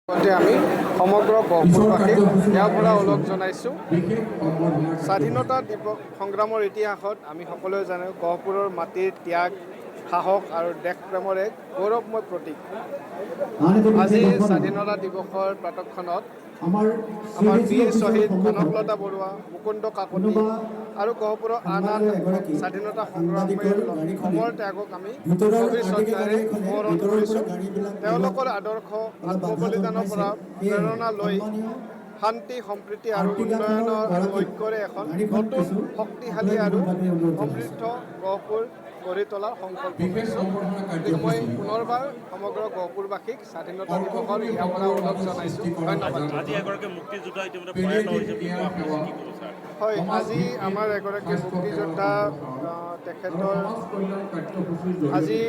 আমি সমগ্ৰ গহপুৰবাসীক ইয়াৰ পৰা ওলগ জনাইছোঁ। স্বাধীনতা দিৱস সংগ্ৰামৰ ইতিহাসত আমি সকলোৱে জানো গহপুৰৰ মাটিৰ ত্যাগ, সাহস আৰু দেশপ্ৰেমৰ এক গৌৰৱময় প্ৰতীক। আজি স্বাধীনতা দিৱসৰ প্ৰাতক্ষণত আমাৰ বীৰ শ্বহীদ কনকলতা বৰুৱা, মুকুন্দ কাকতি আৰু গহপুৰৰ আন আন স্বাধীনতা সংগ্ৰামীৰ অমৰ ত্যাগক আমি গভীৰ শ্ৰদ্ধাৰে স্মৰণ কৰিছোঁ। তেওঁলোকৰ আদৰ্শ আত্মবলিদানৰ পৰা প্ৰেৰণা লৈ শান্তি, সম্প্ৰীতি আৰু উন্নয়নৰ আৰু ঐক্যৰে এখন নতুন শক্তিশালী আৰু সমৃদ্ধ গহপুৰ গঢ়ি তোলাৰ সংকল্প লৈছোঁ। গতিকে মই পুনৰবাৰ সমগ্ৰ গহপুৰবাসীক স্বাধীনতা দিৱসৰ ইয়াৰ পৰা ওলগ জনাইছোঁ। ধন্যবাদ। হয়, আজি আমাৰ এগৰাকী মুক্তিযোদ্ধা তেখেতৰ আজি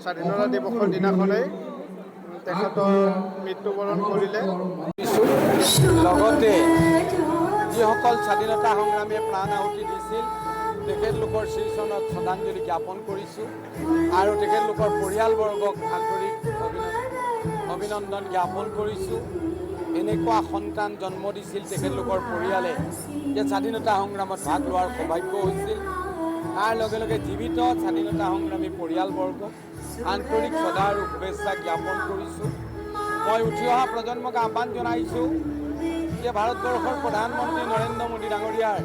স্বাধীনতা দিৱসৰ দিনাখনেই তেখেতৰ মৃত্যুবৰণ কৰিলে। লগতে যিসকল স্বাধীনতা সংগ্ৰামীয়ে প্ৰাণ আহুতি দিছিল তেখেতলোকৰ শ্ৰীচৰণত শ্ৰদ্ধাঞ্জলি জ্ঞাপন কৰিছোঁ আৰু তেখেতলোকৰ পৰিয়ালবৰ্গক আন্তৰিক অভিনন্দন জ্ঞাপন কৰিছোঁ। এনেকুৱা সন্তান জন্ম দিছিল তেখেতলোকৰ পৰিয়ালে যে স্বাধীনতা সংগ্ৰামত ভাগ লোৱাৰ সৌভাগ্য হৈছিল। তাৰ লগে লগে জীৱিত স্বাধীনতা সংগ্ৰামী পৰিয়ালবৰ্গক আন্তৰিক শ্ৰদ্ধা আৰু শুভেচ্ছা জ্ঞাপন কৰিছোঁ। মই উঠি অহা প্ৰজন্মক আহ্বান জনাইছোঁ যে ভাৰতবৰ্ষৰ প্ৰধানমন্ত্ৰী নৰেন্দ্ৰ মোদী ডাঙৰীয়াৰ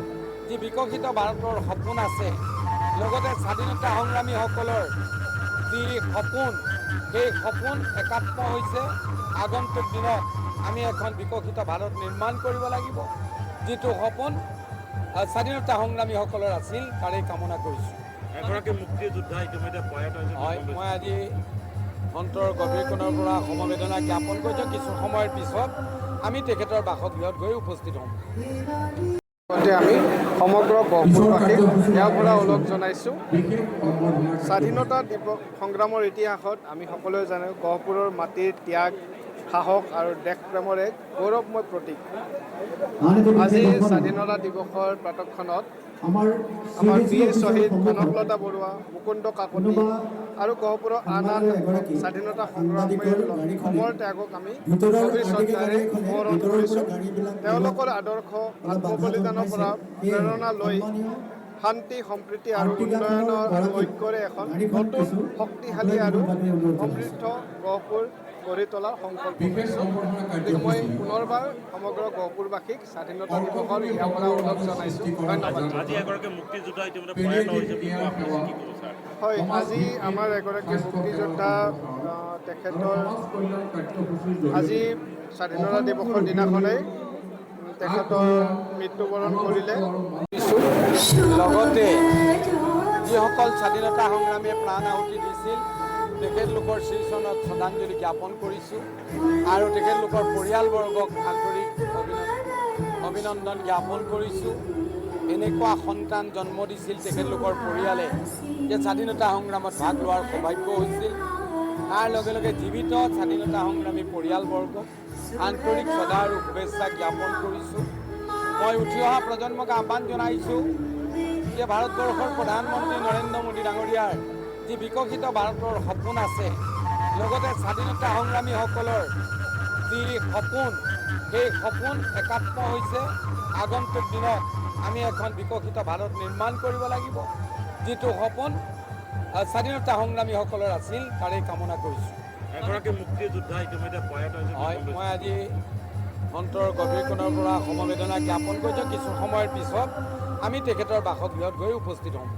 যি বিকশিত ভাৰতৰ সপোন আছে, লগতে স্বাধীনতা সংগ্ৰামীসকলৰ যি সপোন, সেই সপোন একাত্ম হৈছে। আগন্তুক দিনত আমি এখন বিকশিত ভাৰত নিৰ্মাণ কৰিব লাগিব। যিটো সপোন স্বাধীনতা সংগ্ৰামীসকলৰ আছিল, তাৰেই কামনা কৰিছোঁ। এগৰাকী মুক্তিযোদ্ধা ইতিমধ্যে প্ৰয়াত হৈছে। হয়, মই আজি অন্তৰ গভীৰ কোণৰ পৰা সমবেদনা জ্ঞাপন কৰিছোঁ। কিছু সময়ৰ পিছত আমি তেখেতৰ বাসগৃহত গৈ উপস্থিত হ'ম। আমি সমগ্ৰ গহপুৰবাসীক ইয়াৰ পৰা ওলগ জনাইছোঁ। স্বাধীনতা দিৱস সংগ্ৰামৰ ইতিহাসত আমি সকলোৱে জানো গহপুৰৰ মাটিৰ ত্যাগ, সাহস আৰু দেশপ্ৰেমৰ এক গৌৰৱময় প্ৰতীক। আজি স্বাধীনতা দিৱসৰ প্ৰাতক্ষণত আমাৰ বীৰ শ্বহীদ কনকলতা বৰুৱা, মুকুন্দ কাকতি আৰু গহপুৰৰ আন আন স্বাধীনতা সংগ্ৰামীৰ অমৰ ত্যাগক আমি গভীৰ শ্ৰদ্ধাৰে স্মৰণ কৰিছোঁ। তেওঁলোকৰ আদৰ্শ আত্মবলিদানৰ পৰা প্ৰেৰণা লৈ শান্তি, সম্প্ৰীতি আৰু উন্নয়নৰ আৰু ঐক্যৰে এখন নতুন শক্তিশালী আৰু সমৃদ্ধ গহপুৰ গঢ়ি তোলাৰ সংকল্প লৈছোঁ। গতিকে মই পুনৰবাৰ সমগ্ৰ গহপুৰবাসীক স্বাধীনতা দিৱসৰ ইয়াৰ পৰা ওলগ জনাইছোঁ। ধন্যবাদ। আজি এগৰাকী মুক্তিযোদ্ধা ইতিমধ্যে প্ৰয়াত হৈছে। হয়, আজি আমাৰ এগৰাকী মুক্তিযোদ্ধা তেখেতৰ আজি স্বাধীনতা দিৱসৰ দিনাখনেই তেখেতৰ মৃত্যুবৰণ কৰিলে। লগতে যিসকল স্বাধীনতা সংগ্ৰামীয়ে প্ৰাণ আহুতি দিছিল তেখেতলোকৰ শ্ৰীচৰণত শ্ৰদ্ধাঞ্জলি জ্ঞাপন কৰিছোঁ আৰু তেখেতলোকৰ পৰিয়ালবৰ্গক আন্তৰিক অভিনন্দন জ্ঞাপন কৰিছোঁ। এনেকুৱা সন্তান জন্ম দিছিল তেখেতলোকৰ পৰিয়ালে যে স্বাধীনতা সংগ্ৰামত ভাগ লোৱাৰ সৌভাগ্য হৈছিল। তাৰ লগে লগে জীৱিত স্বাধীনতা সংগ্ৰামী পৰিয়ালবৰ্গক আন্তৰিক শ্ৰদ্ধা আৰু শুভেচ্ছা জ্ঞাপন কৰিছোঁ। মই উঠি অহা প্ৰজন্মক আহ্বান জনাইছোঁ যে ভাৰতবৰ্ষৰ প্ৰধানমন্ত্ৰী নৰেন্দ্ৰ মোদী ডাঙৰীয়াৰ যি বিকশিত ভাৰতৰ সপোন আছে, লগতে স্বাধীনতা সংগ্ৰামীসকলৰ যি সপোন, সেই সপোন একাত্ম হৈছে। আগন্তুক দিনত আমি এখন বিকশিত ভাৰত নিৰ্মাণ কৰিব লাগিব। যিটো সপোন স্বাধীনতা সংগ্ৰামীসকলৰ আছিল, তাৰেই কামনা কৰিছোঁ। এগৰাকী মুক্তিযোদ্ধা ইতিমধ্যে প্ৰয়াত হৈছে। হয়, মই আজি অন্তৰ গভীৰ কোণৰ পৰা সমবেদনা জ্ঞাপন কৰিছোঁ। কিছু সময়ৰ পিছত আমি তেখেতৰ বাসগৃহত গৈ উপস্থিত হ'ম।